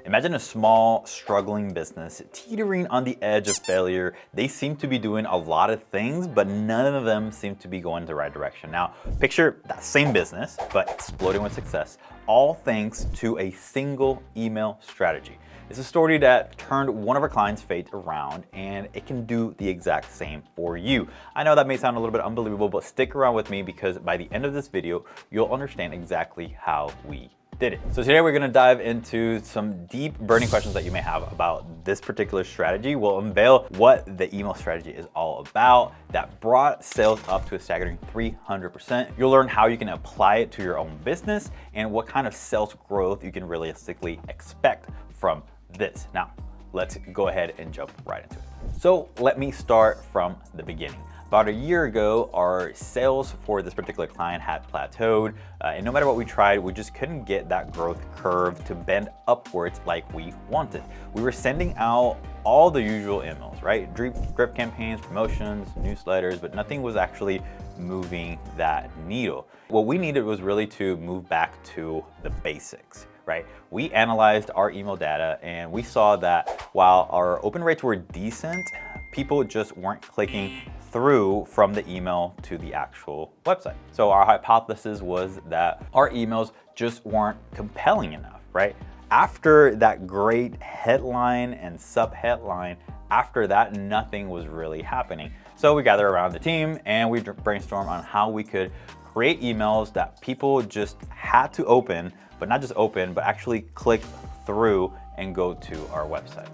Imagine a small, struggling business teetering on the edge of failure. They seem to be doing a lot of things, but none of them seem to be going in the right direction. Now, picture that same business, but exploding with success, all thanks to a single email strategy. It's a story that turned one of our clients' fate around, and it can do the exact same for you. I know that may sound a little bit unbelievable, but stick around with me because by the end of this video, you'll understand exactly how we did it. So today we're gonna dive into some deep burning questions that you may have about this particular strategy. We'll unveil what the email strategy is all about that brought sales up to a staggering 300%. You'll learn how you can apply it to your own business and what kind of sales growth you can realistically expect from this. Now, let's go ahead and jump right into it. So let me start from the beginning. About a year ago, our sales for this particular client had plateaued, and no matter what we tried, we just couldn't get that growth curve to bend upwards like we wanted. We were sending out all the usual emails, right? Drip campaigns, promotions, newsletters, but nothing was actually moving that needle. What we needed was really to move back to the basics. Right? We analyzed our email data and we saw that while our open rates were decent, people just weren't clicking through from the email to the actual website. So our hypothesis was that our emails just weren't compelling enough, right? After that great headline and sub-headline, after that, nothing was really happening. So we gathered around the team and we brainstormed on how we could create emails that people just had to open, but not just open, but actually click through and go to our website.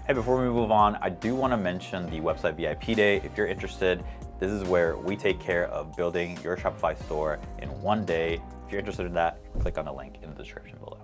Hey, before we move on, I do want to mention the website VIP Day. If you're interested, this is where we take care of building your Shopify store in one day. If you're interested in that, click on the link in the description below.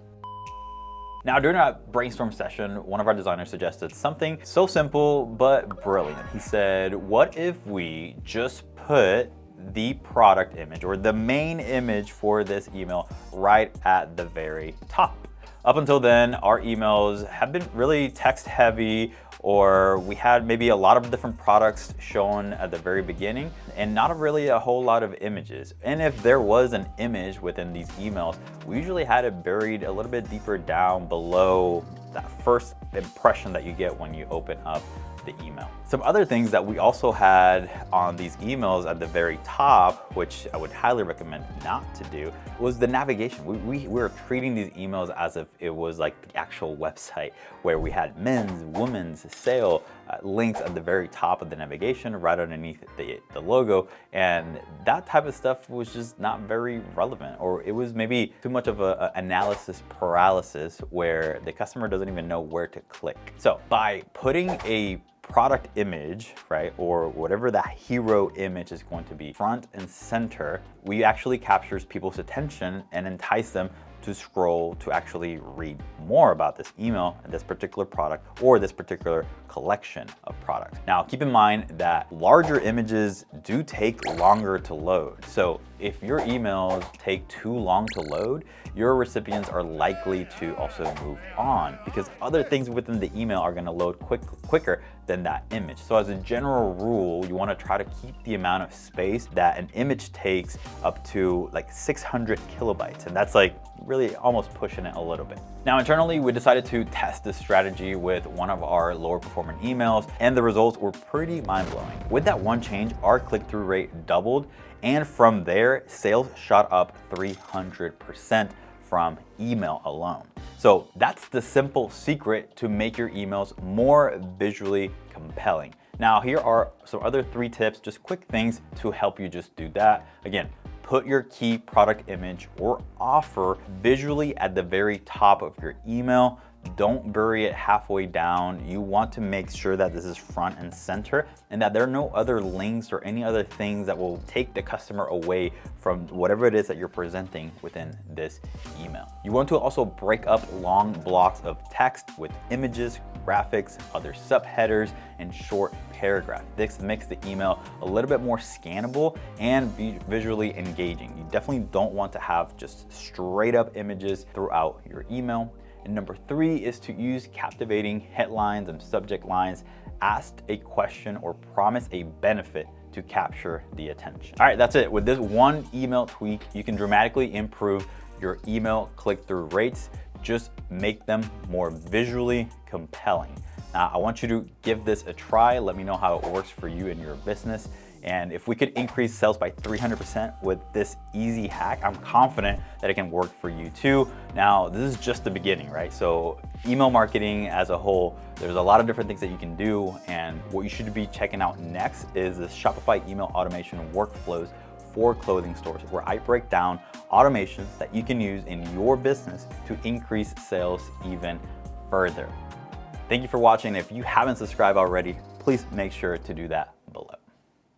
Now, during that brainstorm session, one of our designers suggested something so simple but brilliant. He said, what if we just put the product image or the main image for this email right at the very top? Up until then, our emails have been really text heavy, or we had maybe a lot of different products shown at the very beginning and not really a whole lot of images. And if there was an image within these emails, we usually had it buried a little bit deeper down below that first impression that you get when you open up the email. Some other things that we also had on these emails at the very top, which I would highly recommend not to do, was the navigation. We were treating these emails as if it was like the actual website where we had men's, women's, sale, links at the very top of the navigation right underneath the logo. And that type of stuff was just not very relevant, or it was maybe too much of a analysis paralysis where the customer doesn't even know where to click. So by putting a product image, right, or whatever that hero image is going to be front and center, we actually captures people's attention and entice them to scroll to actually read more about this email and this particular product or this particular collection of products. Now, keep in mind that larger images do take longer to load. So if your emails take too long to load, your recipients are likely to also move on because other things within the email are going to load quicker than that image. So as a general rule, you want to try to keep the amount of space that an image takes up to like 600 kilobytes. And that's like really almost pushing it a little bit. Now, internally, we decided to test this strategy with one of our lower performing emails, and the results were pretty mind-blowing. With that one change, our click-through rate doubled, and from there, sales shot up 300% from email alone. So that's the simple secret to make your emails more visually compelling. Now, here are some other 3 tips, just quick things to help you just do that. Again, put your key product image or offer visually at the very top of your email. Don't bury it halfway down. You want to make sure that this is front and center and that there are no other links or any other things that will take the customer away from whatever it is that you're presenting within this email. You want to also break up long blocks of text with images, graphics, other subheaders, and short paragraph. This makes the email a little bit more scannable and visually engaging. You definitely don't want to have just straight up images throughout your email. And number 3 is to use captivating headlines and subject lines. Ask a question or promise a benefit to capture the attention. All right, that's it. With this one email tweak, you can dramatically improve your email click-through rates. Just make them more visually compelling. Now, I want you to give this a try. Let me know how it works for you and your business. And if we could increase sales by 300% with this easy hack, I'm confident that it can work for you too. Now, this is just the beginning, right? So email marketing as a whole, there's a lot of different things that you can do. And what you should be checking out next is the Shopify email automation workflows for clothing stores, where I break down automations that you can use in your business to increase sales even further. Thank you for watching. If you haven't subscribed already, please make sure to do that.